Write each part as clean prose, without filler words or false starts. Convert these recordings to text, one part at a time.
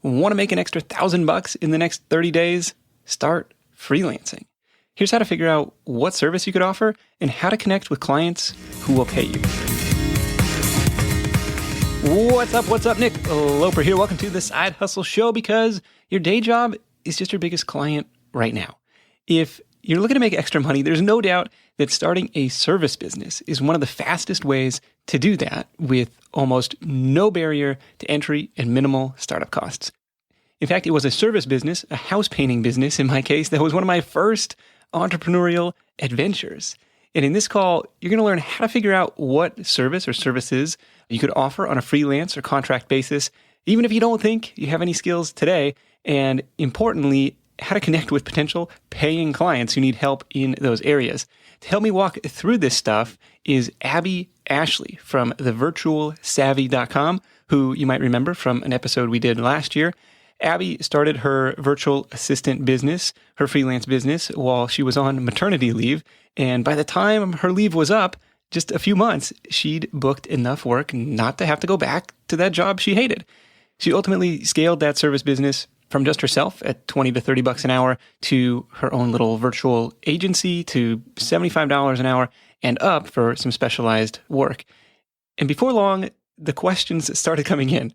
Want to make an extra $1,000 in the next 30 days? Start freelancing. Here's how to figure out what service you could offer and how to connect with clients who will pay you. What's up? Nick Loper here. Welcome to the Side Hustle Show, because your day job is just your biggest client right now. If you're looking to make extra money, there's no doubt that starting a service business is one of the fastest ways to do that with almost no barrier to entry and minimal startup costs. In fact, it was a service business, a house painting business in my case, that was one of my first entrepreneurial adventures. And in this call, you're going to learn how to figure out what service or services you could offer on a freelance or contract basis, even if you don't think you have any skills today, and importantly, how to connect with potential paying clients who need help in those areas. To help me walk through this stuff is Abbey Ashley from thevirtualsavvy.com, who you might remember from an episode we did last year. Abbey started her virtual assistant business, her freelance business, while she was on maternity leave. And by the time her leave was up, just a few months, she'd booked enough work not to have to go back to that job she hated. She ultimately scaled that service business from just herself at $20 to $30 an hour to her own little virtual agency to $75 an hour and up for some specialized work. And before long, the questions started coming in.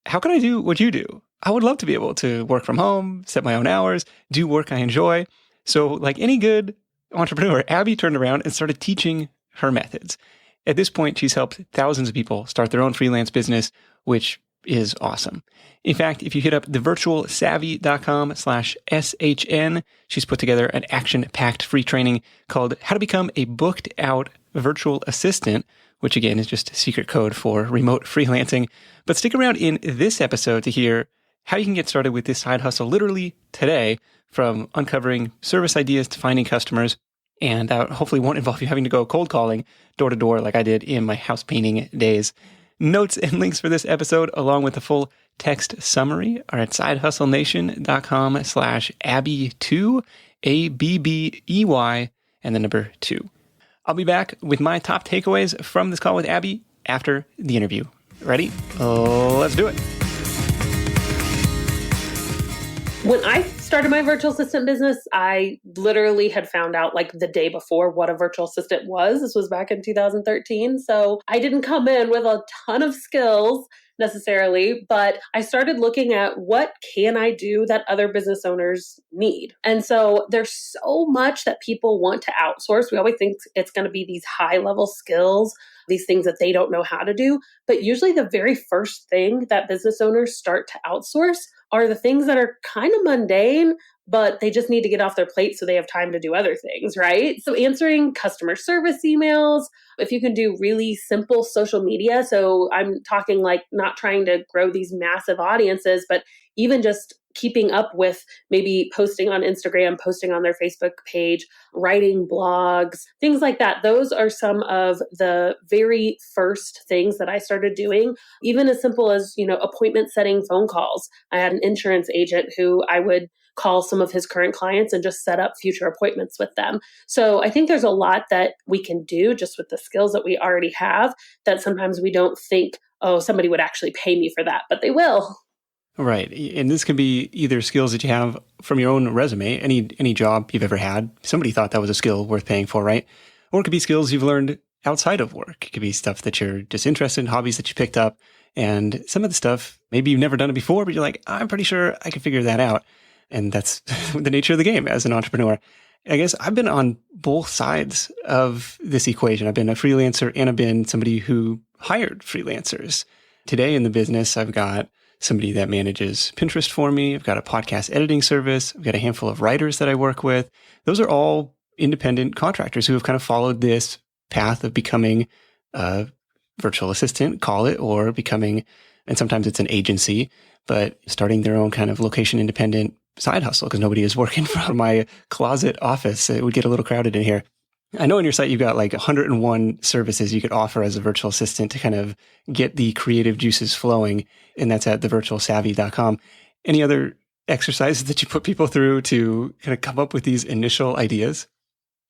How can I do what you do? I would love to be able to work from home, set my own hours, do work I enjoy. So like any good entrepreneur, Abbey turned around and started teaching her methods. At this point, she's helped thousands of people start their own freelance business, which is awesome. In fact, if you hit up thevirtualsavvy.com/SHN, she's put together an action-packed free training called How to Become a Booked Out Virtual Assistant, which again is just a secret code for remote freelancing. But stick around in this episode to hear how you can get started with this side hustle literally today, from uncovering service ideas to finding customers. And that hopefully won't involve you having to go cold calling door to door like I did in my house painting days. Notes and links for this episode, along with the full text summary, are at sidehustlenation.com/Abbey2, ABBEY, and the number 2. I'll be back with my top takeaways from this call with Abbey after the interview. Ready? Let's do it. When I started my virtual assistant business, I literally had found out like the day before what a virtual assistant was. This was back in 2013. So I didn't come in with a ton of skills necessarily, but I started looking at what can I do that other business owners need. And so there's so much that people want to outsource. We always think it's going to be these high level skills, these things that they don't know how to do. But usually the very first thing that business owners start to outsource are the things that are kind of mundane, but they just need to get off their plate so they have time to do other things, right? So answering customer service emails, if you can do really simple social media. So I'm talking like not trying to grow these massive audiences, but even just keeping up with maybe posting on Instagram, posting on their Facebook page, writing blogs, things like that. Those are some of the very first things that I started doing, even as simple as, appointment setting phone calls. I had an insurance agent who I would call some of his current clients and just set up future appointments with them. So I think there's a lot that we can do just with the skills that we already have that sometimes we don't think, oh, somebody would actually pay me for that, but they will. Right. And this can be either skills that you have from your own resume, any job you've ever had. Somebody thought that was a skill worth paying for, right? Or it could be skills you've learned outside of work. It could be stuff that you're just interested in, hobbies that you picked up. And some of the stuff, maybe you've never done it before, but you're like, I'm pretty sure I can figure that out. And that's the nature of the game as an entrepreneur. I guess I've been on both sides of this equation. I've been a freelancer and I've been somebody who hired freelancers. Today in the business, I've got somebody that manages Pinterest for me. I've got a podcast editing service. I've got a handful of writers that I work with. Those are all independent contractors who have kind of followed this path of becoming a virtual assistant, call it, or becoming, and sometimes it's an agency, but starting their own kind of location independent side hustle because nobody is working from my closet office. It would get a little crowded in here. I know on your site, you've got like 101 services you could offer as a virtual assistant to kind of get the creative juices flowing. And that's at thevirtualsavvy.com. Any other exercises that you put people through to kind of come up with these initial ideas?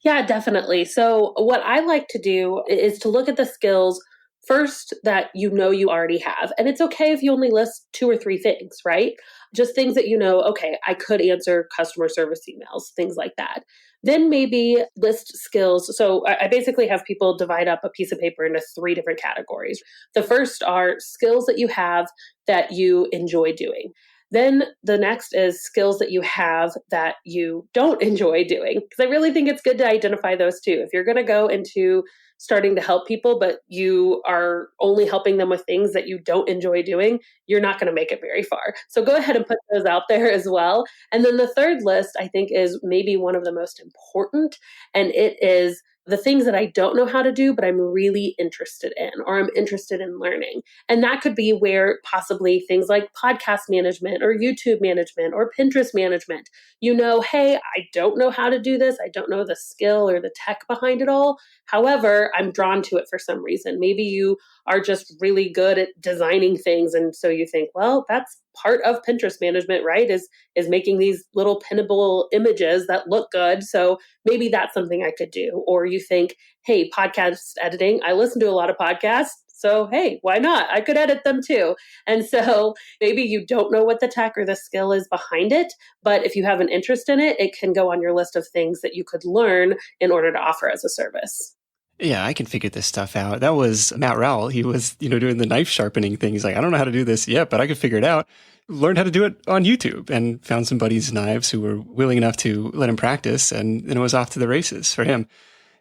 Yeah, definitely. So what I like to do is to look at the skills First, that you know you already have. And it's okay if you only list 2 or 3 things, right? Just things that you know, okay, I could answer customer service emails, things like that. Then maybe list skills. So I basically have people divide up a piece of paper into 3 different categories. The first are skills that you have that you enjoy doing. Then the next is skills that you have that you don't enjoy doing. Because I really think it's good to identify those too. If you're going to go into starting to help people, but you are only helping them with things that you don't enjoy doing, you're not going to make it very far. So go ahead and put those out there as well. And then the third list, I think, is maybe one of the most important, and it is the things that I don't know how to do, but I'm really interested in, or I'm interested in learning. And that could be where possibly things like podcast management or YouTube management or Pinterest management, you know, hey, I don't know how to do this. I don't know the skill or the tech behind it all. However, I'm drawn to it for some reason. Maybe you are just really good at designing things. And so you think, well, that's part of Pinterest management, right? Is making these little pinnable images that look good. So maybe that's something I could do. Or you think, hey, podcast editing, I listen to a lot of podcasts. So, hey, why not? I could edit them too. And so maybe you don't know what the tech or the skill is behind it, but if you have an interest in it, it can go on your list of things that you could learn in order to offer as a service. Yeah, I can figure this stuff out. That was Matt Rowell. He was, doing the knife sharpening thing. He's like, I don't know how to do this yet, but I could figure it out. Learned how to do it on YouTube and found some buddies' knives who were willing enough to let him practice. And then it was off to the races for him.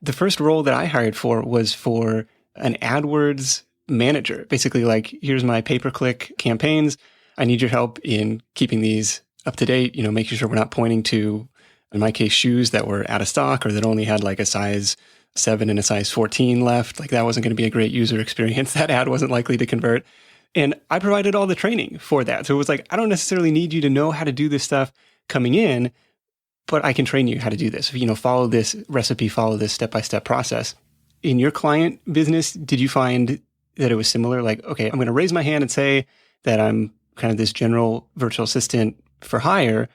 The first role that I hired for was for an AdWords manager. Basically like, here's my pay-per-click campaigns. I need your help in keeping these up to date, making sure we're not pointing to, in my case, shoes that were out of stock or that only had like a size 7 and a size 14 left. Like that wasn't going to be a great user experience. That ad wasn't likely to convert. And I provided all the training for that. So it was like, I don't necessarily need you to know how to do this stuff coming in, but I can train you how to do this. Follow this recipe, follow this step-by-step process. In your client business, did you find that it was similar? Like, okay, I'm going to raise my hand and say that I'm kind of this general virtual assistant for hire.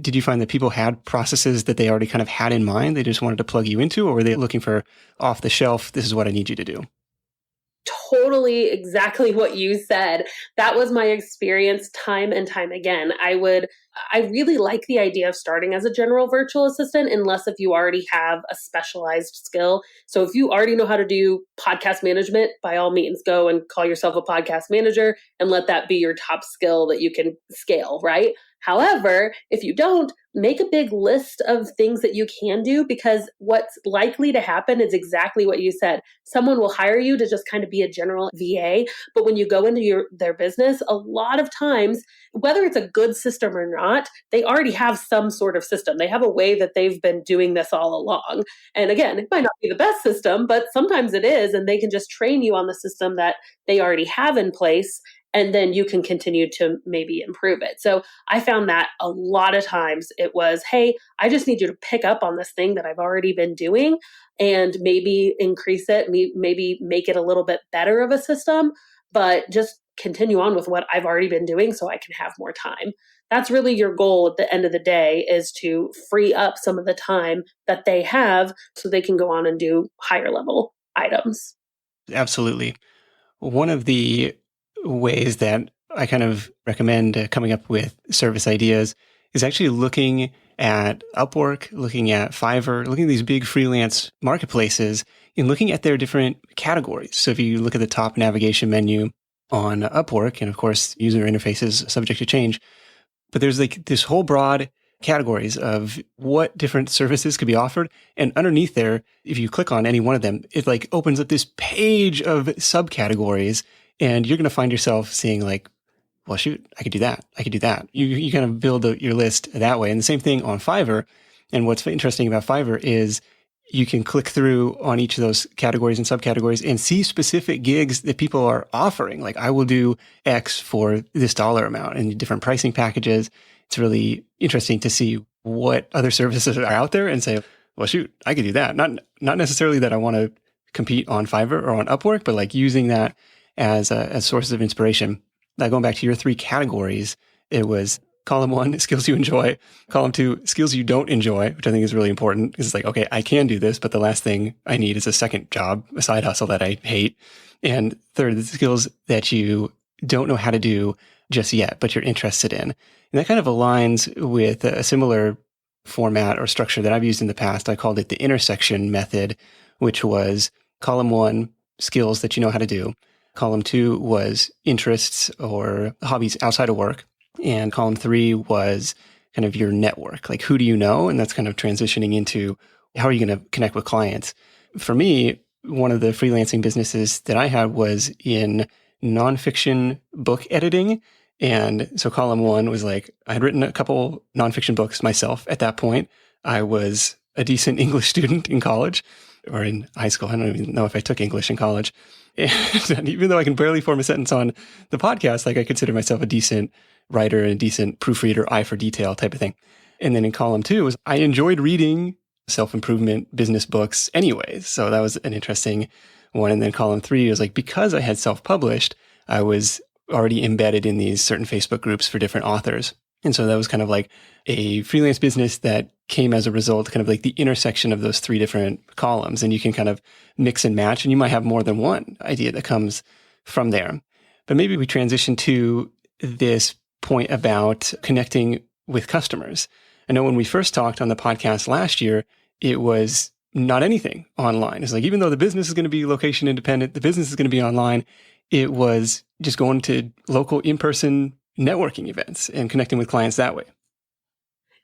Did you find that people had processes that they already kind of had in mind, they just wanted to plug you into, or were they looking for off the shelf, this is what I need you to do? Totally exactly what you said. That was my experience time and time again. I really like the idea of starting as a general virtual assistant, unless if you already have a specialized skill. So if you already know how to do podcast management, by all means, go and call yourself a podcast manager and let that be your top skill that you can scale, right? However, if you don't, make a big list of things that you can do, because what's likely to happen is exactly what you said. Someone will hire you to just kind of be a general VA, but when you go into their business, a lot of times, whether it's a good system or not, they already have some sort of system. They have a way that they've been doing this all along. And again, it might not be the best system, but sometimes it is, and they can just train you on the system that they already have in place, and then you can continue to maybe improve it. So I found that a lot of times it was, hey, I just need you to pick up on this thing that I've already been doing and maybe increase it, maybe make it a little bit better of a system, but just continue on with what I've already been doing so I can have more time. That's really your goal at the end of the day, is to free up some of the time that they have so they can go on and do higher level items. Absolutely. One of the ways that I kind of recommend coming up with service ideas is actually looking at Upwork, looking at Fiverr, looking at these big freelance marketplaces and looking at their different categories. So if you look at the top navigation menu on Upwork, and of course, user interface is subject to change, but there's like this whole broad categories of what different services could be offered. And underneath there, if you click on any one of them, it like opens up this page of subcategories. And you're going to find yourself seeing like, well, shoot, I could do that. I could do that. You kind of build your list that way. And the same thing on Fiverr. And what's interesting about Fiverr is you can click through on each of those categories and subcategories and see specific gigs that people are offering. Like, I will do X for this dollar amount, and different pricing packages. It's really interesting to see what other services are out there and say, well, shoot, I could do that. Not necessarily that I want to compete on Fiverr or on Upwork, but like using that as sources of inspiration. Now, going back to your 3 categories, it was column 1, skills you enjoy, column 2, skills you don't enjoy, which I think is really important because it's like, okay, I can do this, but the last thing I need is a second job, a side hustle that I hate. And third, the skills that you don't know how to do just yet, but you're interested in. And that kind of aligns with a similar format or structure that I've used in the past. I called it the intersection method, which was column one, skills that you know how to do. Column two was interests or hobbies outside of work. And column three was kind of your network. Like, who do you know? And that's kind of transitioning into how are you going to connect with clients? For me, one of the freelancing businesses that I had was in nonfiction book editing. And so column one was like, I had written a couple nonfiction books myself at that point. I was a decent English student in college or in high school. I don't even know if I took English in college. And even though I can barely form a sentence on the podcast, like I consider myself a decent writer and a decent proofreader, eye for detail type of thing. And then in column two was I enjoyed reading self-improvement business books anyways. So that was an interesting one. And then column three was like, because I had self-published, I was already embedded in these certain Facebook groups for different authors. And so that was kind of like a freelance business that came as a result, kind of like the intersection of those three different columns. And you can kind of mix and match, and you might have more than one idea that comes from there. But maybe we transition to this point about connecting with customers. I know when we first talked on the podcast last year, it was not anything online. It's like, even though the business is going to be location independent, the business is going to be online, it was just going to local in-person networking events and connecting with clients that way.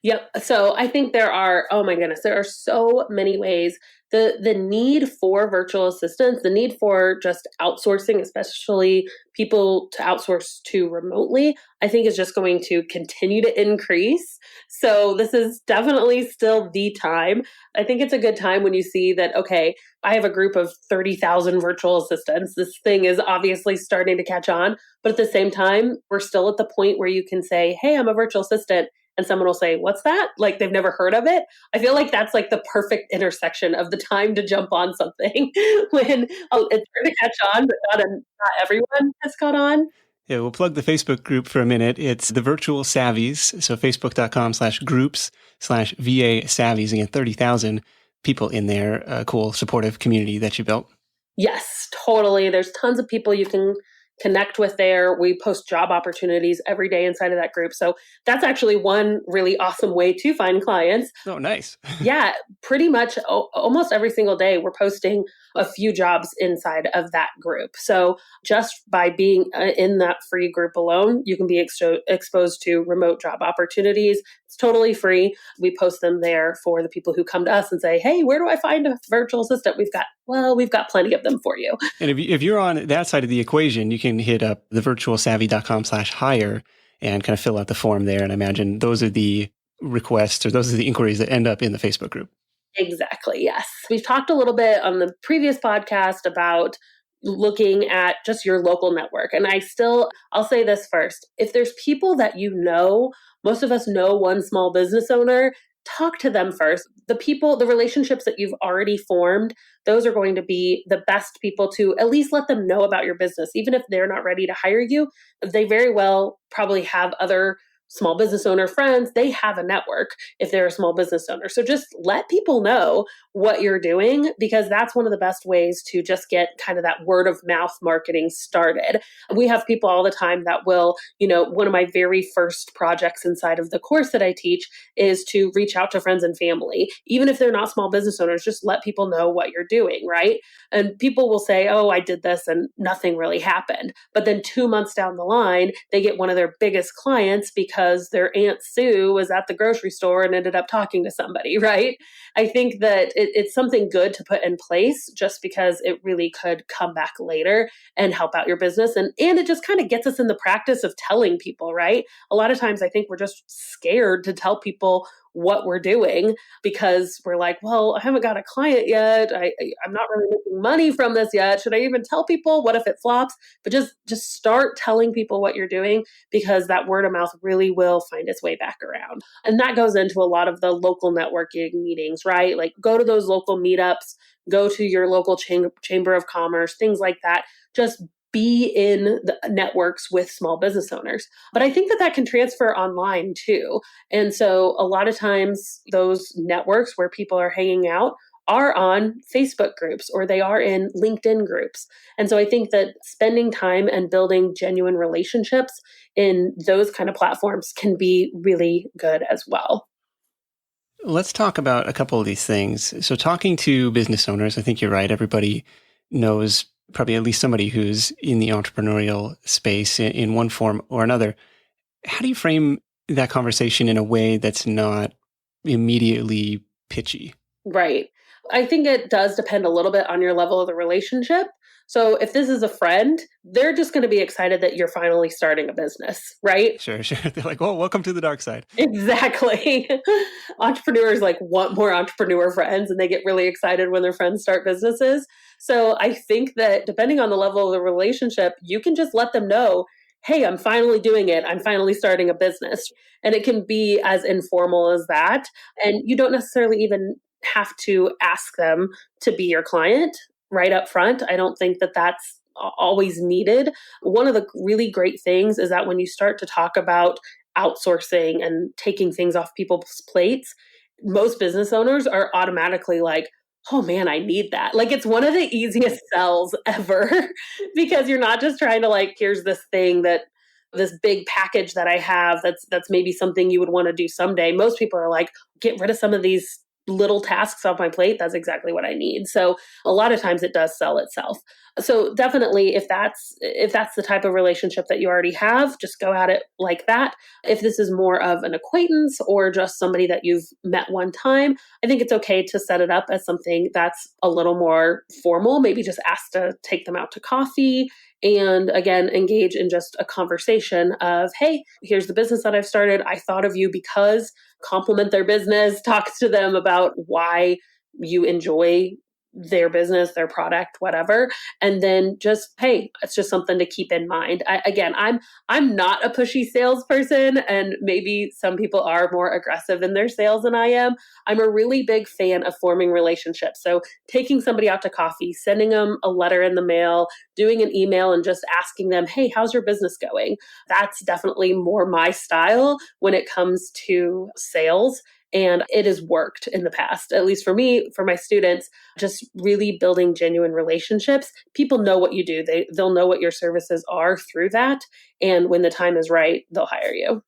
Yep. So I think there are, oh my goodness, there are so many ways. The need for virtual assistants, the need for just outsourcing, especially people to outsource to remotely, I think is just going to continue to increase. So this is definitely still the time. I think it's a good time when you see that, okay, I have a group of 30,000 virtual assistants. This thing is obviously starting to catch on. But at the same time, we're still at the point where you can say, hey, I'm a virtual assistant. And someone will say, what's that? Like they've never heard of it. I feel like that's like the perfect intersection of the time to jump on something when it's starting to catch on, but not everyone has caught on. Yeah, we'll plug the Facebook group for a minute. It's the Virtual Savvies. So facebook.com/groups/VA Savvies. Again, 30,000 people in there. A cool, supportive community that you built. Yes, totally. There's tons of people you can connect with there. We post job opportunities every day inside of that group. So that's actually one really awesome way to find clients. Oh, nice. Yeah, pretty much almost every single day, we're posting a few jobs inside of that group. So just by being in that free group alone, you can be exposed to remote job opportunities. It's totally free. We post them there for the people who come to us and say, hey, where do I find a virtual assistant? We've got plenty of them for you. And if you're on that side of the equation, you can hit up the virtualsavvy.com/hire and kind of fill out the form there. And I imagine those are the requests or those are the inquiries that end up in the Facebook group. Exactly. Yes. We've talked a little bit on the previous podcast about looking at just your local network. And I'll say this first. If there's people that you know, most of us know one small business owner, talk to them first. The relationships that you've already formed, those are going to be the best people to at least let them know about your business. Even if they're not ready to hire you, they very well probably have other small business owner friends. They have a network if they're a small business owner. So just let people know what you're doing, because that's one of the best ways to just get kind of that word of mouth marketing started. We have people all the time that will, one of my very first projects inside of the course that I teach is to reach out to friends and family. Even if they're not small business owners, just let people know what you're doing, right? And people will say, oh, I did this and nothing really happened. But then 2 months down the line, they get one of their biggest clients because their Aunt Sue was at the grocery store and ended up talking to somebody, right? I think that it's something good to put in place just because it really could come back later and help out your business. And it just kind of gets us in the practice of telling people, right? A lot of times I think we're just scared to tell people what we're doing because we're like, well, I haven't got a client yet. I'm not really making money from this yet. Should I even tell people? What if it flops? But just start telling people what you're doing, because that word of mouth really will find its way back around. And that goes into a lot of the local networking meetings, right? Like go to those local meetups, go to your local chamber of commerce, things like that. Just be in the networks with small business owners. But I think that can transfer online too. And so a lot of times those networks where people are hanging out are on Facebook groups or they are in LinkedIn groups. And so I think that spending time and building genuine relationships in those kind of platforms can be really good as well. Let's talk about a couple of these things. So talking to business owners, I think you're right. Everybody knows probably at least somebody who's in the entrepreneurial space in one form or another. How do you frame that conversation in a way that's not immediately pitchy? Right. I think it does depend a little bit on your level of the relationship. So if this is a friend, they're just going to be excited that you're finally starting a business, right? Sure, sure. They're like, "Oh, welcome to the dark side." Exactly. Entrepreneurs like want more entrepreneur friends and they get really excited when their friends start businesses. So I think that depending on the level of the relationship, you can just let them know, hey, I'm finally doing it. I'm finally starting a business. And it can be as informal as that. And you don't necessarily even have to ask them to be your client right up front. I don't think that that's always needed. One of the really great things is that when you start to talk about outsourcing and taking things off people's plates, most business owners are automatically like, oh man, I need that. Like it's one of the easiest sells ever because you're not just trying to like, here's this thing that this big package that I have that's maybe something you would want to do someday. Most people are like, get rid of some of these little tasks off my plate. That's exactly what I need. So a lot of times it does sell itself. So definitely if that's the type of relationship that you already have, just go at it like that. If this is more of an acquaintance or just somebody that you've met one time, I think it's okay to set it up as something that's a little more formal. Maybe just ask to take them out to coffee and again, engage in just a conversation of, hey, here's the business that I've started. I thought of you because, compliment their business, talk to them about why you enjoy their business, their product, whatever. And then just, hey, it's just something to keep in mind. I'm not a pushy salesperson, and maybe some people are more aggressive in their sales than I am. I'm a really big fan of forming relationships. So taking somebody out to coffee, sending them a letter in the mail, doing an email and just asking them, hey, how's your business going? That's definitely more my style when it comes to sales. And it has worked in the past, at least for me, for my students, just really building genuine relationships. People know what you do. They'll know what your services are through that. And when the time is right, they'll hire you.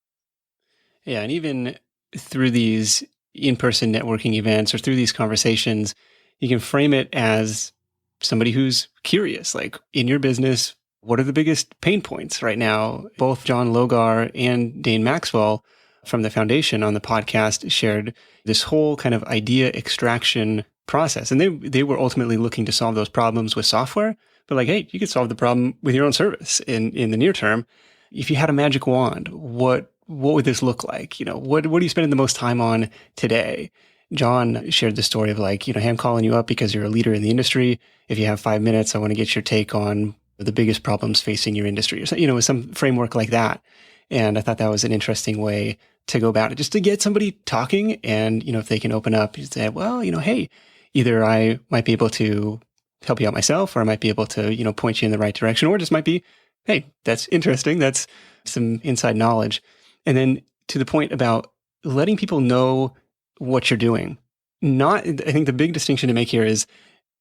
Yeah, and even through these in-person networking events or through these conversations, you can frame it as somebody who's curious, like in your business, what are the biggest pain points right now? Both John Logar and Dane Maxwell from the foundation on the podcast shared this whole kind of idea extraction process. And they were ultimately looking to solve those problems with software, but like, hey, you could solve the problem with your own service in the near term. If you had a magic wand, what would this look like? You know, what are you spending the most time on today? John shared the story of like, hey, I'm calling you up because you're a leader in the industry. If you have 5 minutes, I want to get your take on the biggest problems facing your industry, or some framework like that. And I thought that was an interesting way to go about it, just to get somebody talking. And, if they can open up, you say, well, hey, either I might be able to help you out myself, or I might be able to, point you in the right direction, or it just might be, hey, that's interesting. That's some inside knowledge. And then to the point about letting people know what you're doing. I think the big distinction to make here is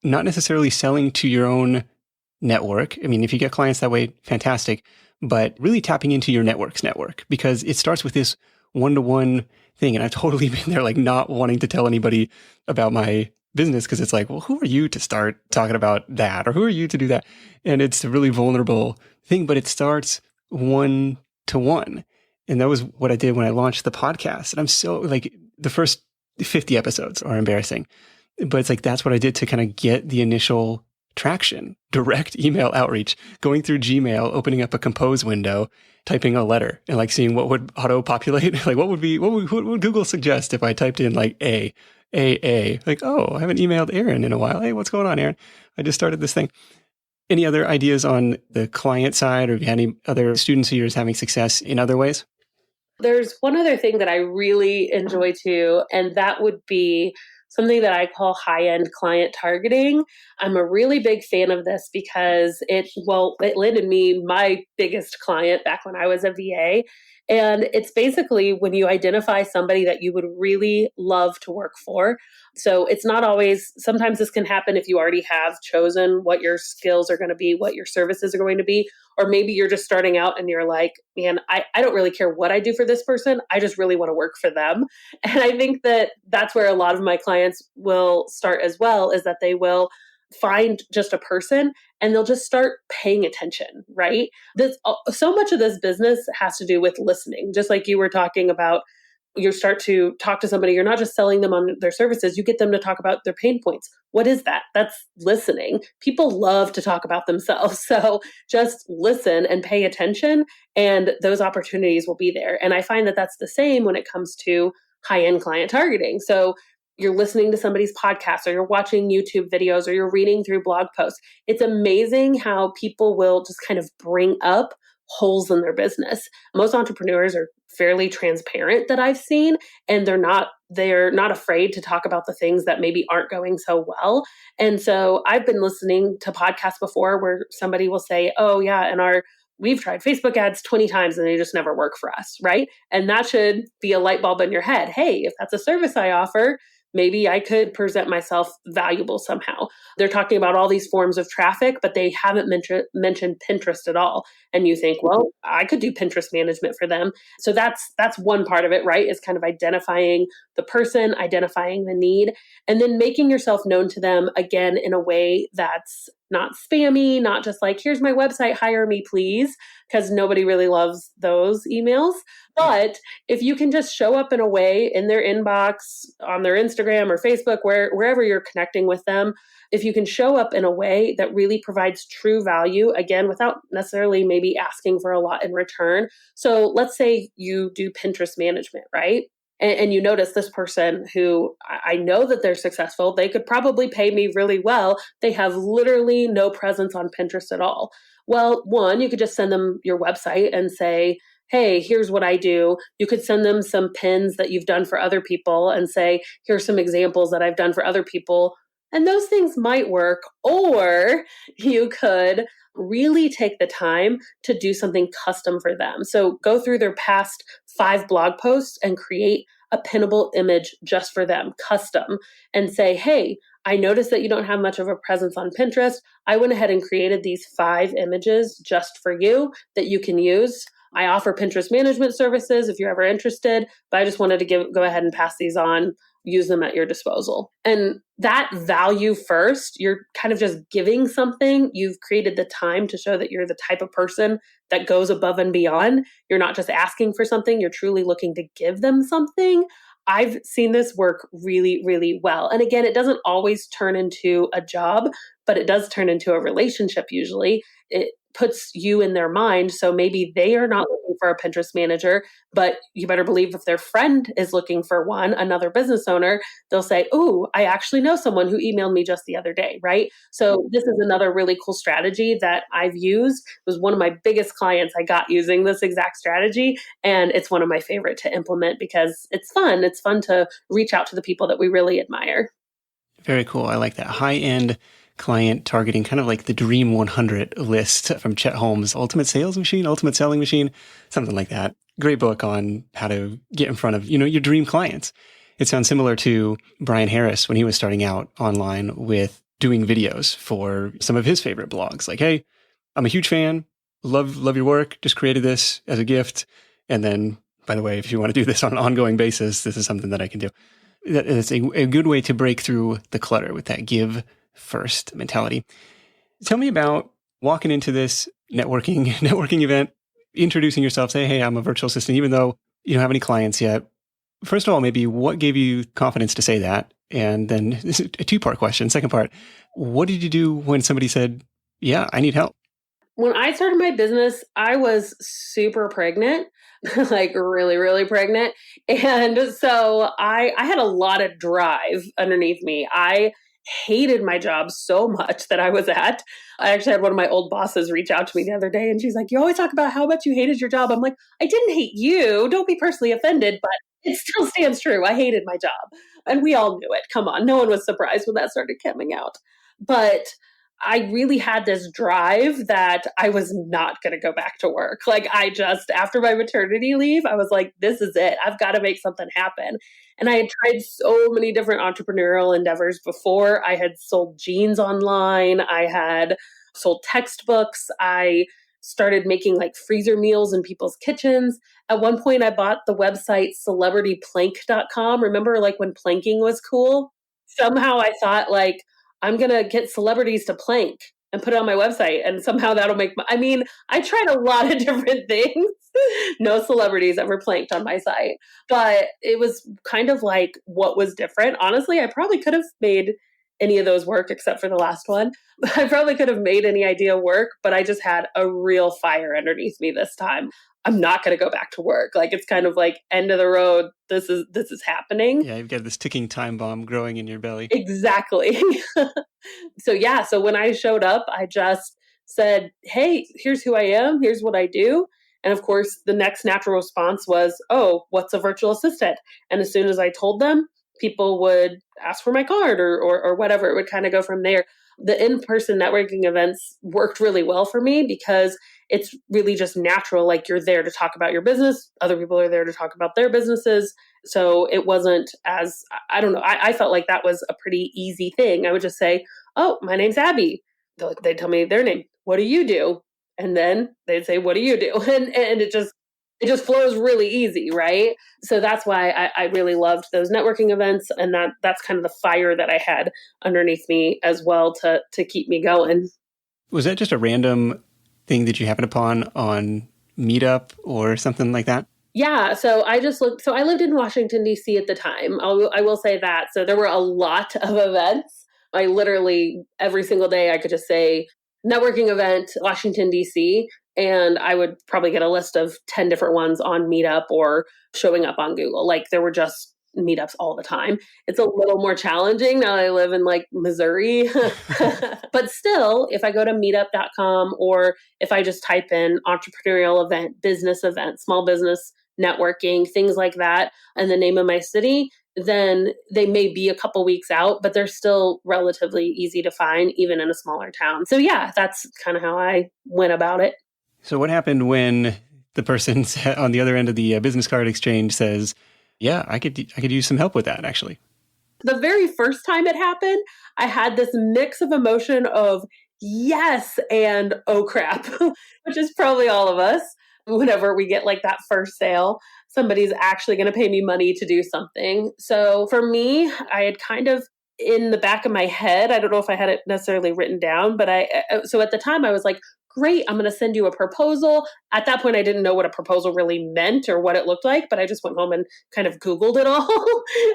not necessarily selling to your own network. I mean, if you get clients that way, fantastic, but really tapping into your network's network, because it starts with this one-to-one thing. And I've totally been there, like not wanting to tell anybody about my business because it's like, well, who are you to start talking about that? Or who are you to do that? And it's a really vulnerable thing, but it starts one-to-one. And that was what I did when I launched the podcast. And I'm so like, the first 50 episodes are embarrassing, but it's like, that's what I did to kind of get the initial traction. Direct email outreach, going through Gmail, opening up a compose window, typing a letter, and like seeing what would auto populate. Like what would Google suggest if I typed in like A, like, oh, I haven't emailed Aaron in a while. Hey, what's going on, Aaron? I just started this thing. Any other ideas on the client side, or have you had any other students of yours having success in other ways? There's one other thing that I really enjoy too, and that would be something that I call high-end client targeting. I'm a really big fan of this because it landed me my biggest client back when I was a VA. And it's basically when you identify somebody that you would really love to work for. So it's not always, sometimes this can happen if you already have chosen what your skills are going to be, what your services are going to be, or maybe you're just starting out and you're like, man, I don't really care what I do for this person. I just really want to work for them. And I think that that's where a lot of my clients will start as well, is that they will find just a person and they'll just start paying attention, right? This, so much of this business has to do with listening, just like you were talking about. You start to talk to somebody, you're not just selling them on their services, you get them to talk about their pain points. What is that? That's listening. People love to talk about themselves. So just listen and pay attention, and those opportunities will be there. And I find that that's the same when it comes to high end client targeting. So you're listening to somebody's podcast, or you're watching YouTube videos, or you're reading through blog posts. It's amazing how people will just kind of bring up holes in their business. Most entrepreneurs are fairly transparent that I've seen, and they're not afraid to talk about the things that maybe aren't going so well. And so I've been listening to podcasts before where somebody will say, "Oh yeah, we've tried Facebook ads 20 times and they just never work for us," right? And that should be a light bulb in your head. Hey, if that's a service I offer, maybe I could present myself valuable somehow. They're talking about all these forms of traffic, but they haven't mentioned Pinterest at all. And you think, well, I could do Pinterest management for them. So that's one part of it, right? Is kind of identifying the person, identifying the need, and then making yourself known to them again in a way that's not spammy, not just like, here's my website, hire me, please, because nobody really loves those emails. But if you can just show up in a way in their inbox, on their Instagram or Facebook, wherever you're connecting with them, if you can show up in a way that really provides true value, again, without necessarily maybe asking for a lot in return. So let's say you do Pinterest management, right? And you notice this person who I know that they're successful. They could probably pay me really well. They have literally no presence on Pinterest at all. Well, one, you could just send them your website and say, hey, here's what I do. You could send them some pins that you've done for other people and say, here's some examples that I've done for other people. And those things might work. Or you could really take the time to do something custom for them. So go through their past 5 blog posts and create a pinnable image just for them, custom, and say, hey, I noticed that you don't have much of a presence on Pinterest. I went ahead and created these 5 images just for you that you can use. I offer Pinterest management services if you're ever interested, but I just wanted to go ahead and pass these on, use them at your disposal. And that value first, you're kind of just giving something. You've created the time to show that you're the type of person that goes above and beyond. You're not just asking for something, you're truly looking to give them something. I've seen this work really, really well. And again, it doesn't always turn into a job, but it does turn into a relationship usually. It puts you in their mind. So maybe they are not looking for a Pinterest manager, but you better believe if their friend is looking for one, another business owner, they'll say, "Ooh, I actually know someone who emailed me just the other day," right? So this is another really cool strategy that I've used. It was one of my biggest clients I got using this exact strategy. And it's one of my favorite to implement because it's fun. It's fun to reach out to the people that we really admire. Very cool. I like that. High-end client targeting, kind of like the Dream 100 list from Chet Holmes' Ultimate Sales Machine, Ultimate Selling Machine, something like that. Great book on how to get in front of, your dream clients. It sounds similar to Brian Harris when he was starting out online with doing videos for some of his favorite blogs. Like, hey, I'm a huge fan, love your work, just created this as a gift. And then, by the way, if you want to do this on an ongoing basis, this is something that I can do. It's a good way to break through the clutter with that give first mentality. Tell me about walking into this networking event, introducing yourself, say, hey, I'm a virtual assistant, even though you don't have any clients yet. First of all, maybe what gave you confidence to say that? And then this is a 2-part question. Second part, what did you do when somebody said, yeah, I need help? When I started my business, I was super pregnant, like really, really pregnant. And so I had a lot of drive underneath me. I hated my job so much that I was at. I actually had one of my old bosses reach out to me the other day and she's like, you always talk about how much you hated your job. I'm like, I didn't hate you. Don't be personally offended, but it still stands true. I hated my job. And we all knew it. Come on. No one was surprised when that started coming out. But I really had this drive that I was not going to go back to work. Like after my maternity leave, I was like, this is it. I've got to make something happen. And I had tried so many different entrepreneurial endeavors before. I had sold jeans online. I had sold textbooks. I started making like freezer meals in people's kitchens. At one point, I bought the website celebrityplank.com. Remember like when planking was cool? Somehow I thought like, I'm going to get celebrities to plank and put it on my website. And somehow that'll I mean, I tried a lot of different things. No celebrities ever planked on my site, but it was kind of like what was different. Honestly, I probably could have made any of those work except for the last one. I probably could have made any idea work, but I just had a real fire underneath me this time. I'm not going to go back to work. Like it's kind of like end of the road. This is happening. Yeah, you've got this ticking time bomb growing in your belly. Exactly. So when I showed up, I just said, "Hey, here's who I am. Here's what I do." And of course, the next natural response was, "Oh, what's a virtual assistant?" And as soon as I told them, people would ask for my card or whatever. It would kind of go from there. The in-person networking events worked really well for me because it's really just natural. Like you're there to talk about your business. Other people are there to talk about their businesses. So it wasn't I don't know. I felt like that was a pretty easy thing. I would just say, "Oh, my name's Abbey." They'd tell me their name. "What do you do?" And then they'd say, "What do you do?" And it just flows really easy, right? So that's why I really loved those networking events. And that's kind of the fire that I had underneath me as well to keep me going. Was that just a random thing that you happened upon on Meetup or something like that? Yeah. So I just looked. So I lived in Washington, D.C. at the time. I will say that. So there were a lot of events. I literally, every single day, I could just say networking event, Washington, D.C. And I would probably get a list of 10 different ones on Meetup or showing up on Google. Like there were just meetups all the time. It's a little more challenging now that I live in like Missouri. But still, if I go to meetup.com or if I just type in entrepreneurial event, business event, small business networking, things like that, and the name of my city, then they may be a couple weeks out, but they're still relatively easy to find, even in a smaller town. So yeah, that's kind of how I went about it. So what happened when the person on the other end of the business card exchange says, "Yeah, I could use some help with that, actually"? The very first time it happened, I had this mix of emotion of yes and oh crap, which is probably all of us. Whenever we get like that first sale, somebody's actually going to pay me money to do something. So for me, I had kind of in the back of my head, I don't know if I had it necessarily written down, but so at the time I was like, great, I'm going to send you a proposal. At that point, I didn't know what a proposal really meant or what it looked like, but I just went home and kind of Googled it all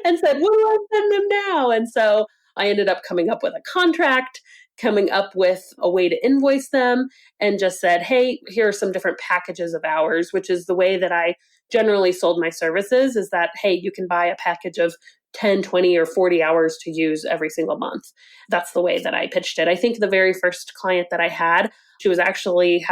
and said, what do I send them now? And so I ended up coming up with a contract, coming up with a way to invoice them, and just said, hey, here are some different packages of hours, which is the way that I generally sold my services, is that, hey, you can buy a package of 10, 20, or 40 hours to use every single month. That's the way that I pitched it. I think the very first client that I had, she was actually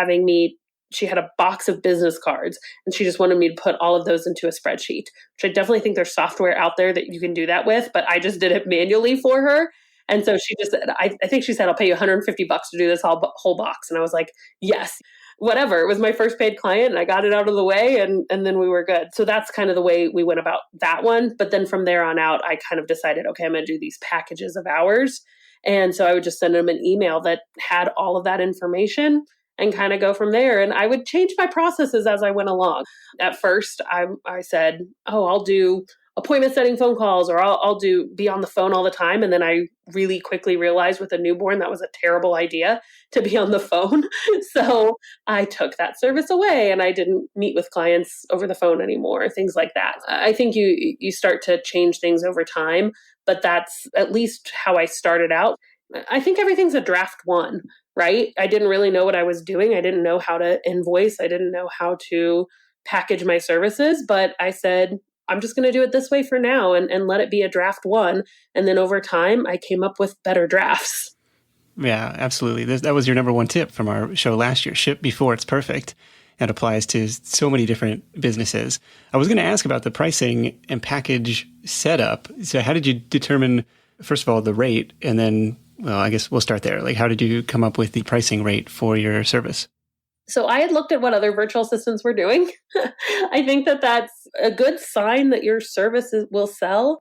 she had a box of business cards and she just wanted me to put all of those into a spreadsheet, which I definitely think there's software out there that you can do that with, but I just did it manually for her. And so she just said, I think she said, I'll pay you $150 to do this whole box. And I was like, yes, whatever. It was my first paid client and I got it out of the way and then we were good. So that's kind of the way we went about that one. But then from there on out, I kind of decided, okay, I'm going to do these packages of hours. And so I would just send them an email that had all of that information and kind of go from there. And I would change my processes as I went along. At first, I said, oh, I'll do appointment setting phone calls, or I'll be on the phone all the time. And then I really quickly realized with a newborn, that was a terrible idea to be on the phone. So I took that service away and I didn't meet with clients over the phone anymore, things like that. I think you start to change things over time, but that's at least how I started out. I think everything's a draft one, right? I didn't really know what I was doing. I didn't know how to invoice. I didn't know how to package my services, but I said, I'm just going to do it this way for now and let it be a draft one. And then over time, I came up with better drafts. Yeah, absolutely. That was your number one tip from our show last year. Ship before it's perfect. It applies to so many different businesses. I was going to ask about the pricing and package setup. So how did you determine, first of all, the rate, and then Well, I guess we'll start there. Like, how did you come up with the pricing rate for your service? So I had looked at what other virtual assistants were doing. I think that that's a good sign that your services will sell.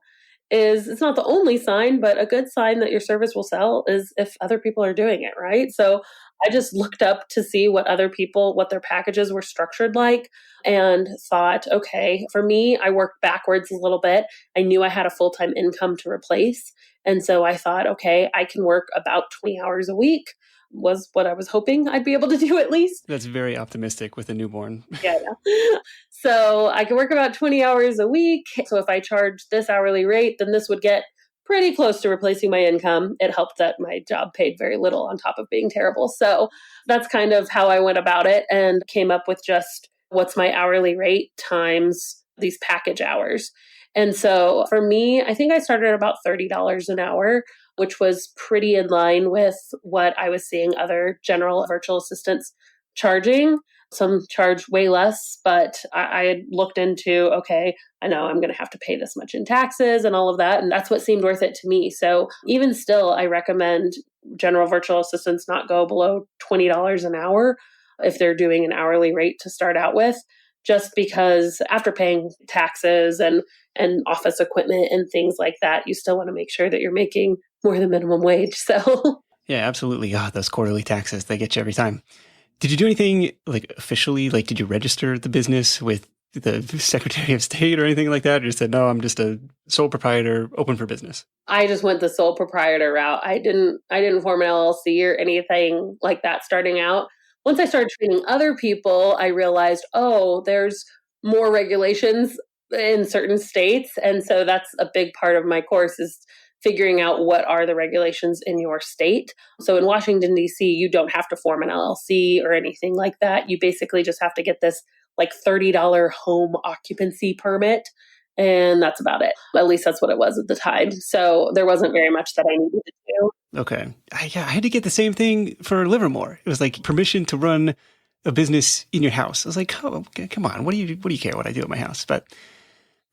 Is it's not the only sign, but a good sign that your service will sell is if other people are doing it, right? So I just looked up to see what other people, what their packages were structured like, and thought, okay, for me, I worked backwards a little bit. I knew I had a full time income to replace. And so I thought, okay, I can work about 20 hours a week was what I was hoping I'd be able to do at least. That's very optimistic with a newborn. Yeah. So I can work about 20 hours a week. So if I charge this hourly rate, then this would get pretty close to replacing my income. It helped that my job paid very little on top of being terrible. So that's kind of how I went about it and came up with just what's my hourly rate times these package hours. And so for me, I think I started at about $30 an hour, which was pretty in line with what I was seeing other general virtual assistants charging. Some charge way less, but I had looked into, okay, I know I'm going to have to pay this much in taxes and all of that. And that's what seemed worth it to me. So even still, I recommend general virtual assistants not go below $20 an hour if they're doing an hourly rate to start out with, just because after paying taxes and office equipment and things like that, you still want to make sure that you're making more than minimum wage. So Yeah, absolutely. Ah, those quarterly taxes, they get you every time. Did you do anything like officially? Like, did you register the business with the Secretary of State or anything like that? Or you said, no, I'm just a sole proprietor, open for business? I just went the sole proprietor route. I didn't form an LLC or anything like that starting out. Once I started training other people, I realized, oh, there's more regulations in certain states. And so that's a big part of my course is figuring out what are the regulations in your state. So in Washington, D.C., you don't have to form an LLC or anything like that. You basically just have to get this like $30 home occupancy permit. And that's about it. At least that's what it was at the time. So there wasn't very much that I needed to do. Okay. I had to get the same thing for Livermore. It was like permission to run a business in your house. I was like, oh, okay, come on. What do you care what I do at my house? But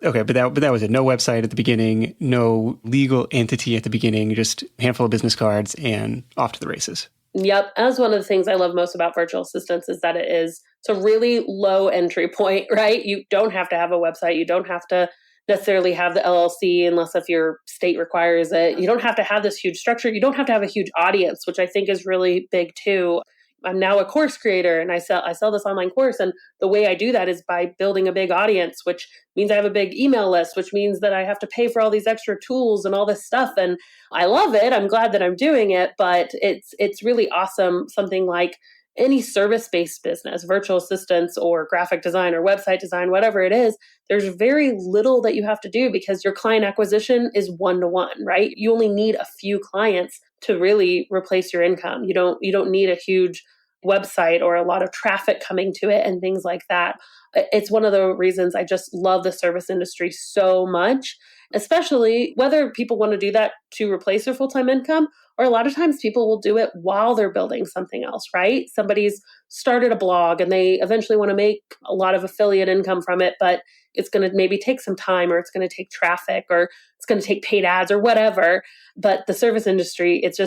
okay, but that was it. No website at the beginning, no legal entity at the beginning, just a handful of business cards and off to the races. Yep. That's one of the things I love most about virtual assistants is that it's a really low entry point, right? You don't have to have a website. You don't have to necessarily have the LLC unless if your state requires it. You don't have to have this huge structure. You don't have to have a huge audience, which I think is really big too. I'm now a course creator and I sell this online course. And the way I do that is by building a big audience, which means I have a big email list, which means that I have to pay for all these extra tools and all this stuff. And I love it. I'm glad that I'm doing it, but it's really awesome. Something like any service-based business, virtual assistants or graphic design or website design, whatever it is, there's very little that you have to do because your client acquisition is one-to-one, right? You only need a few clients to really replace your income. You don't need a huge website or a lot of traffic coming to it and things like that. It's one of the reasons I just love the service industry so much, especially whether people want to do that to replace their full-time income, or a lot of times people will do it while they're building something else, right? Somebody's started a blog and they eventually want to make a lot of affiliate income from it, but it's going to maybe take some time or it's going to take traffic or it's going to take paid ads or whatever. But the service industry, it's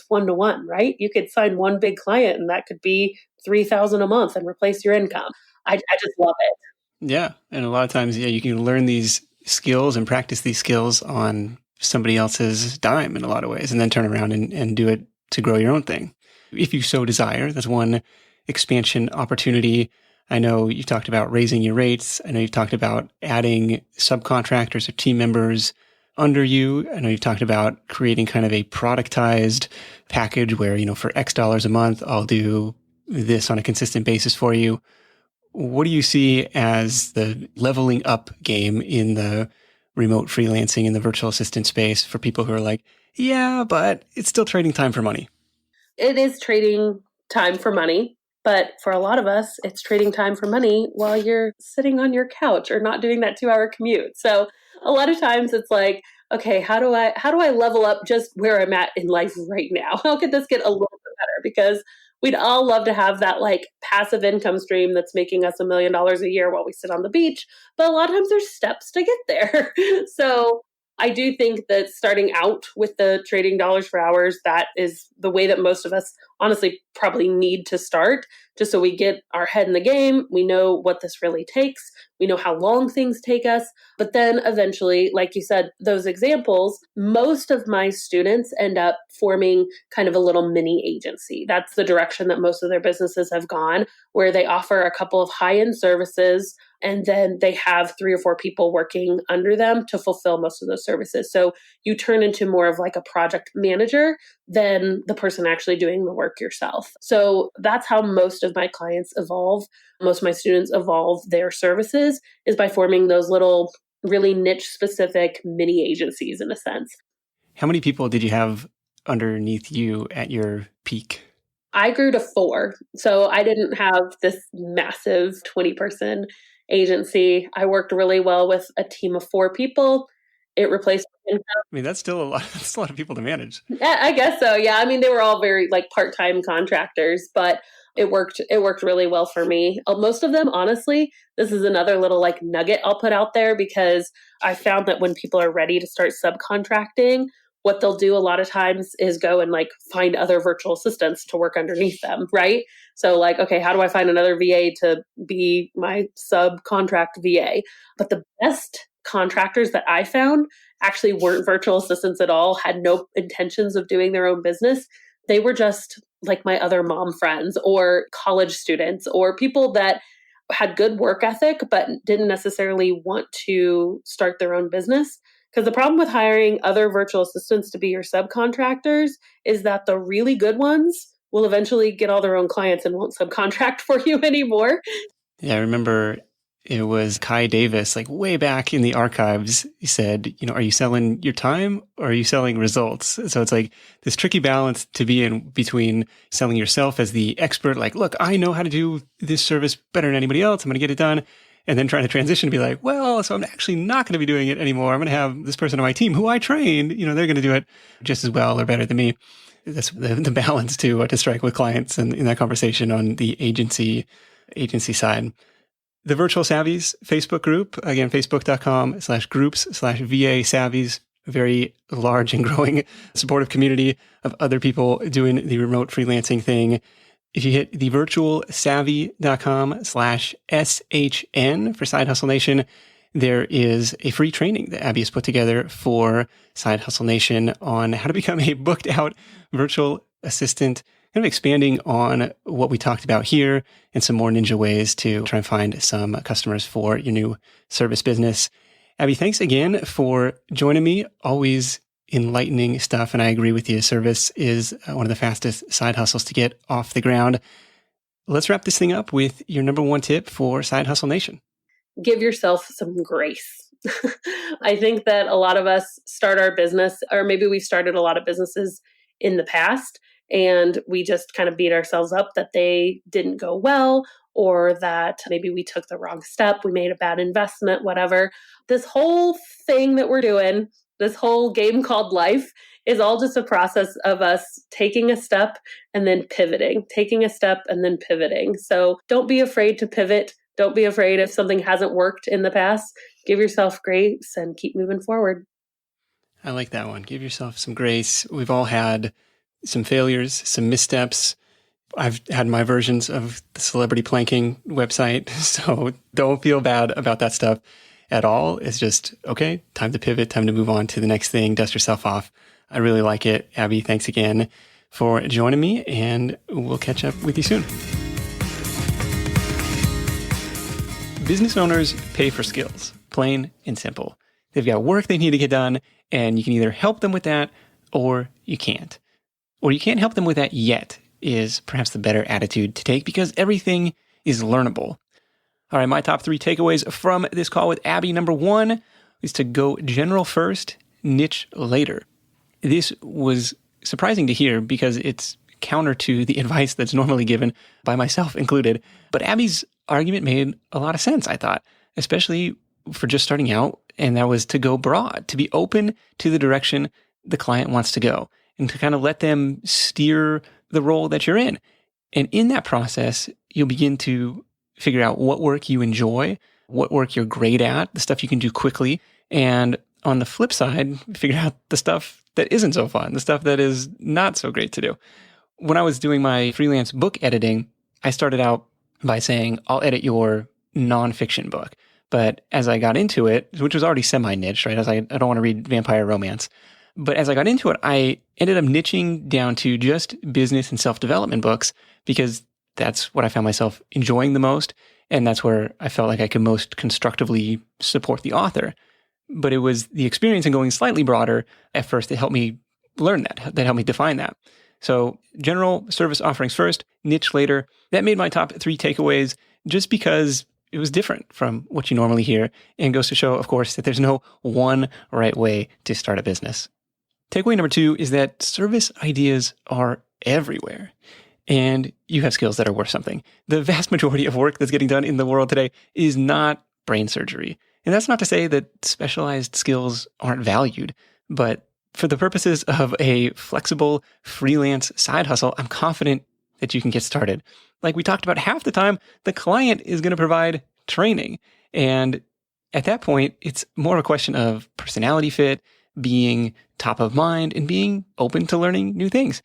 one-to-one, right? You could sign one big client and that could be $3,000 a month and replace your income. I just love it. Yeah. And a lot of times, yeah, you can learn these skills and practice these skills on somebody else's dime in a lot of ways, and then turn around and do it to grow your own thing. If you so desire, that's one expansion opportunity. I know you talked about raising your rates. I know you've talked about adding subcontractors or team members under you. I know you've talked about creating kind of a productized package where, for X dollars a month, I'll do this on a consistent basis for you. What do you see as the leveling up game in the remote freelancing in the virtual assistant space for people who are like, yeah, but it's still trading time for money? It is trading time for money. But for a lot of us, it's trading time for money while you're sitting on your couch or not doing that 2-hour commute. So a lot of times it's like, okay, how do I level up just where I'm at in life right now? How could this get a little bit better? Because we'd all love to have that like passive income stream that's making us $1 million a year while we sit on the beach. But a lot of times there's steps to get there. So I do think that starting out with the trading dollars for hours, that is the way that most of us honestly probably need to start, just so we get our head in the game. We know what this really takes. We know how long things take us. But then eventually, like you said, those examples, most of my students end up forming kind of a little mini agency. That's the direction that most of their businesses have gone, where they offer a couple of high-end services and then they have 3 or 4 people working under them to fulfill most of those services. So you turn into more of like a project manager than the person actually doing the work yourself. So that's how most of my clients evolve. Most of my students evolve their services is by forming those little really niche specific mini agencies in a sense. How many people did you have underneath you at your peak? I grew to 4. So I didn't have this massive 20-person agency. I worked really well with a team of 4 people. It replaced income. I mean, that's still a lot. That's a lot of people to manage. Yeah, I guess so. Yeah. I mean, they were all very like part-time contractors, but it worked really well for me. Most of them, honestly, this is another little like nugget I'll put out there, because I found that when people are ready to start subcontracting, what they'll do a lot of times is go and like find other virtual assistants to work underneath them, right? So like, okay, how do I find another VA to be my subcontract VA? But the best contractors that I found actually weren't virtual assistants at all, had no intentions of doing their own business. They were just like my other mom friends or college students or people that had good work ethic, but didn't necessarily want to start their own business. Because the problem with hiring other virtual assistants to be your subcontractors is that the really good ones will eventually get all their own clients and won't subcontract for you anymore. Yeah, I remember it was Kai Davis, like way back in the archives. He said, are you selling your time or are you selling results? So it's like this tricky balance to be in between selling yourself as the expert, like, look, I know how to do this service better than anybody else. I'm going to get it done. And then trying to transition to be like, well, so I'm actually not going to be doing it anymore. I'm going to have this person on my team who I trained, they're going to do it just as well or better than me. That's the balance to strike with clients and in that conversation on the agency side. The Virtual Savvies Facebook group, again, facebook.com/groups/VA Savvies, very large and growing supportive community of other people doing the remote freelancing thing. If you hit thevirtualsavvy.com/SHN for Side Hustle Nation, there is a free training that Abbey has put together for Side Hustle Nation on how to become a booked out virtual assistant, kind of expanding on what we talked about here and some more ninja ways to try and find some customers for your new service business. Abbey, thanks again for joining me. Always enlightening stuff. And I agree with you. Service is one of the fastest side hustles to get off the ground. Let's wrap this thing up with your number 1 tip for Side Hustle Nation. Give yourself some grace. I think that a lot of us start our business, or maybe we've started a lot of businesses in the past, and we just kind of beat ourselves up that they didn't go well, or that maybe we took the wrong step, we made a bad investment, whatever. This whole thing that we're doing, this whole game called life, is all just a process of us taking a step and then pivoting, taking a step and then pivoting. So don't be afraid to pivot. Don't be afraid if something hasn't worked in the past. Give yourself grace and keep moving forward. I like that one. Give yourself some grace. We've all had some failures, some missteps. I've had my versions of the celebrity planking website, so don't feel bad about that stuff at all. It's just, okay, time to pivot, time to move on to the next thing, dust yourself off. I really like it. Abbey, thanks again for joining me, and we'll catch up with you soon. Business owners pay for skills, plain and simple. They've got work they need to get done, and you can either help them with that or you can't. Or you can't help them with that yet is perhaps the better attitude to take, because everything is learnable. All right, my top 3 takeaways from this call with Abbey. Number 1 is to go general first, niche later. This was surprising to hear because it's counter to the advice that's normally given by myself included. But Abbey's argument made a lot of sense, I thought, especially for just starting out. And that was to go broad, to be open to the direction the client wants to go, and to kind of let them steer the role that you're in. And in that process, you'll begin to figure out what work you enjoy, what work you're great at, the stuff you can do quickly, and on the flip side, figure out the stuff that isn't so fun, the stuff that is not so great to do. When I was doing my freelance book editing, I started out by saying, I'll edit your nonfiction book. But as I got into it, which was already semi-niche, right? I don't want to read vampire romance. But as I got into it, I ended up niching down to just business and self-development books because that's what I found myself enjoying the most. And that's where I felt like I could most constructively support the author. But it was the experience in going slightly broader at first that helped me learn that helped me define that. So general service offerings first, niche later. That made my top 3 takeaways just because it was different from what you normally hear and goes to show, of course, that there's no one right way to start a business. Takeaway number 2 is that service ideas are everywhere and you have skills that are worth something. The vast majority of work that's getting done in the world today is not brain surgery. And that's not to say that specialized skills aren't valued, but for the purposes of a flexible freelance side hustle, I'm confident that you can get started. Like we talked about, half the time, the client is going to provide training. And at that point, it's more of a question of personality fit, being top of mind, and being open to learning new things.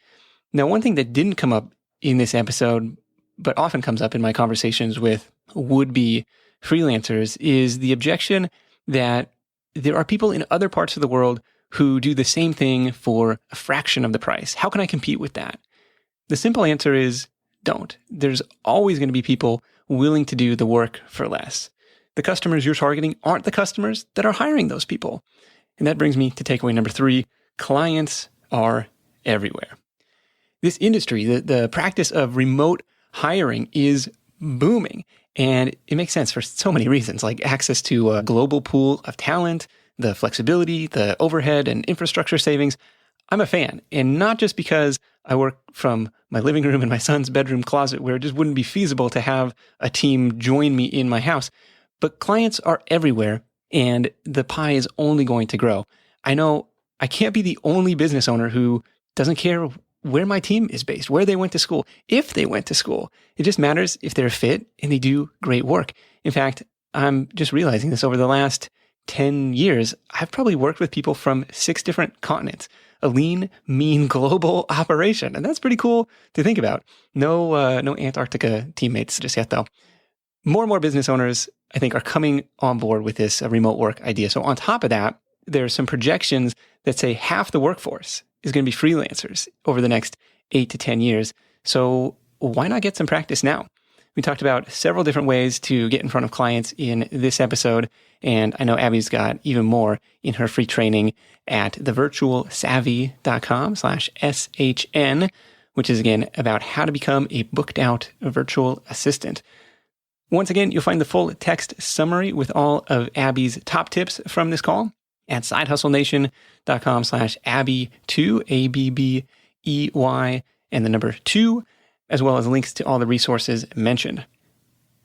Now, one thing that didn't come up in this episode, but often comes up in my conversations with would-be freelancers, is the objection that there are people in other parts of the world who do the same thing for a fraction of the price. How can I compete with that? The simple answer is don't. There's always going to be people willing to do the work for less. The customers you're targeting aren't the customers that are hiring those people. And that brings me to takeaway number 3. Clients are everywhere. This industry, the practice of remote hiring is booming. And it makes sense for so many reasons, like access to a global pool of talent, the flexibility, the overhead and infrastructure savings. I'm a fan, and not just because I work from my living room in my son's bedroom closet where it just wouldn't be feasible to have a team join me in my house, but clients are everywhere and the pie is only going to grow. I know I can't be the only business owner who doesn't care where my team is based, where they went to school, if they went to school. It just matters if they're fit and they do great work. In fact, I'm just realizing this over the last 10 years, I've probably worked with people from 6 different continents, a lean, mean global operation. And that's pretty cool to think about. No Antarctica teammates just yet, though. More and more business owners, I think, are coming on board with this remote work idea. So on top of that, there are some projections that say half the workforce is going to be freelancers over the next 8 to 10 years. So why not get some practice now? We talked about several different ways to get in front of clients in this episode, and I know Abbey's got even more in her free training at thevirtualsavvy.com/SHN, which is again about how to become a booked out virtual assistant. Once again, you'll find the full text summary with all of Abbey's top tips from this call at sidehustlenation.com/Abbey2, ABBEY, and the number 2, as well as links to all the resources mentioned.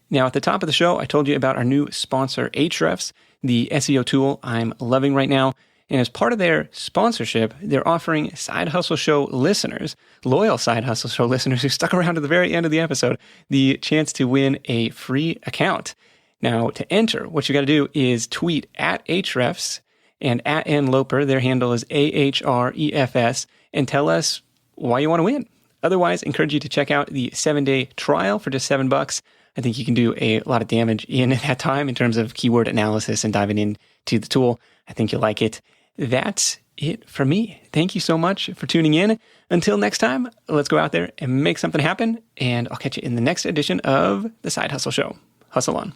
Now, at the top of the show, I told you about our new sponsor, Ahrefs, the SEO tool I'm loving right now. And as part of their sponsorship, they're offering Side Hustle Show listeners, loyal Side Hustle Show listeners who stuck around to the very end of the episode, the chance to win a free account. Now, to enter, what you got to do is tweet at Ahrefs and at nloper, their handle is AHREFS, and tell us why you want to win. Otherwise, encourage you to check out the 7-day trial for just $7. I think you can do a lot of damage in that time in terms of keyword analysis and diving into the tool. I think you'll like it. That's it for me. Thank you so much for tuning in. Until next time, let's go out there and make something happen. And I'll catch you in the next edition of The Side Hustle Show. Hustle on.